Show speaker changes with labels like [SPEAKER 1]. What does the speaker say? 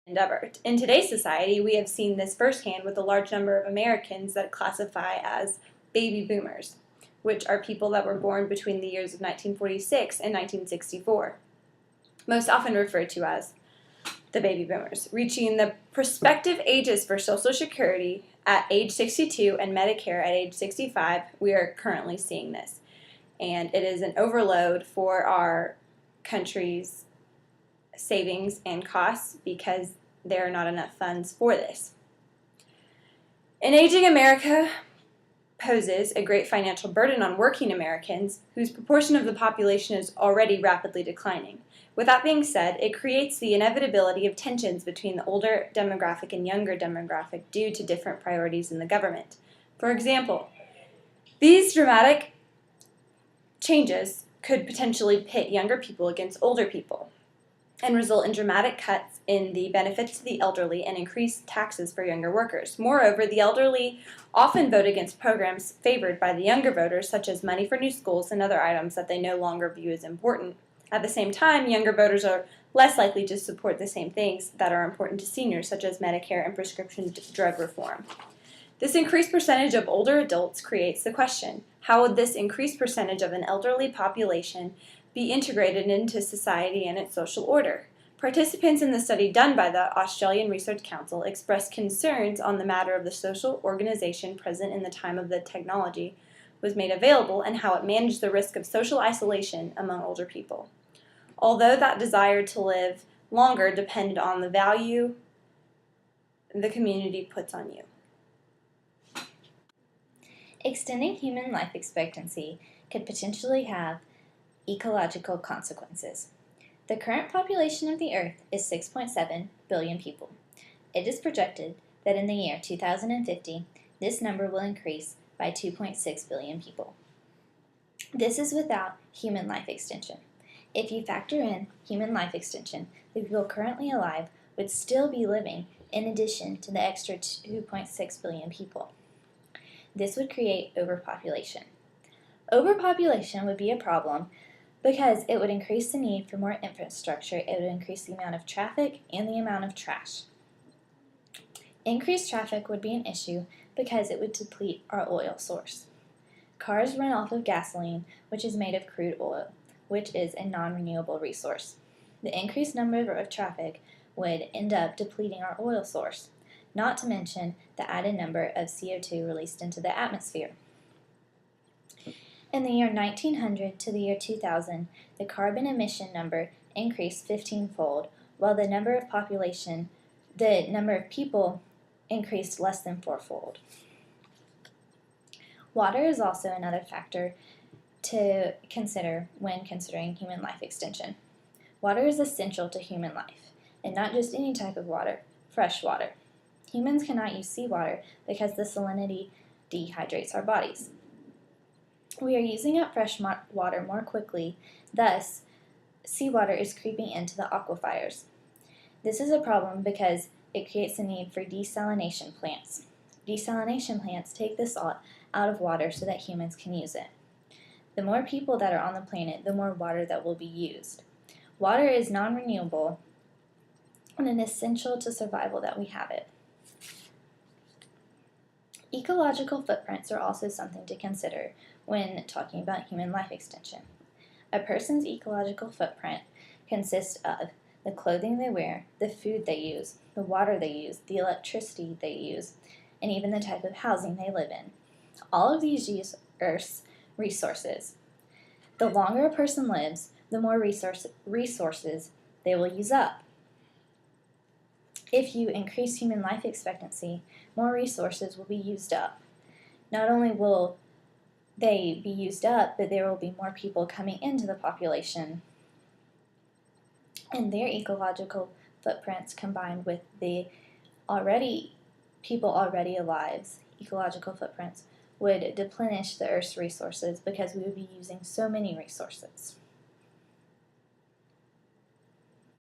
[SPEAKER 1] endeavor. In today's society, we have seen this firsthand with a large number of Americans that classify as baby boomers, which are people that were born between the years of 1946 and 1964, most often referred to as the baby boomers, reaching the prospective ages for Social Security at age 62 and Medicare at age 65. We are currently seeing this, and it is an overload for our country's savings and costs because there are not enough funds for this. An aging America poses a great financial burden on working Americans, whose proportion of the population is already rapidly declining. With that being said, it creates the inevitability of tensions between the older demographic and younger demographic due to different priorities in the government. For example, these dramatic changes could potentially pit younger people against older people and result in dramatic cuts in the benefits to the elderly and increased taxes for younger workers. Moreover, the elderly often vote against programs favored by the younger voters, such as money for new schools and other items that they no longer view as important. At the same time, younger voters are less likely to support the same things that are important to seniors, such as Medicare and prescription drug reform. This increased percentage of older adults creates the question, how would this increased percentage of an elderly population be integrated into society and its social order? Participants in the study done by the Australian Research Council expressed concerns on the matter of the social organization present in the time of the technology was made available and how it managed the risk of social isolation among older people. Although that desire to live longer depended on the value the community puts on you.
[SPEAKER 2] Extending human life expectancy could potentially have ecological consequences. The current population of the Earth is 6.7 billion people. It is projected that in the year 2050, this number will increase by 2.6 billion people. This is without human life extension. If you factor in human life extension, the people currently alive would still be living in addition to the extra 2.6 billion people. This would create overpopulation. Overpopulation would be a problem because it would increase the need for more infrastructure, it would increase the amount of traffic and the amount of trash. Increased traffic would be an issue because it would deplete our oil source. Cars run off of gasoline, which is made of crude oil, which is a non-renewable resource. The increased number of traffic would end up depleting our oil source, not to mention the added number of CO2 released into the atmosphere. In the year 1900 to the year 2000, the carbon emission number increased 15-fold, while the number of people increased less than 4-fold. Water is also another factor to consider when considering human life extension. Water is essential to human life, and not just any type of water, fresh water. Humans cannot use seawater because the salinity dehydrates our bodies. We are using up fresh water more quickly, thus seawater is creeping into the aquifers. This is a problem because it creates a need for desalination plants. Desalination plants take the salt out of water so that humans can use it. The more people that are on the planet, the more water that will be used. Water is non-renewable and an essential to survival that we have it. Ecological footprints are also something to consider when talking about human life extension. A person's ecological footprint consists of the clothing they wear, the food they use, the water they use, the electricity they use, and even the type of housing they live in. All of these use Earth's resources. The longer a person lives, the more resources they will use up. If you increase human life expectancy, more resources will be used up. Not only will they be used up, but there will be more people coming into the population, and their ecological footprints combined with the people already alive's ecological footprints would deplenish the Earth's resources because we would be using so many resources.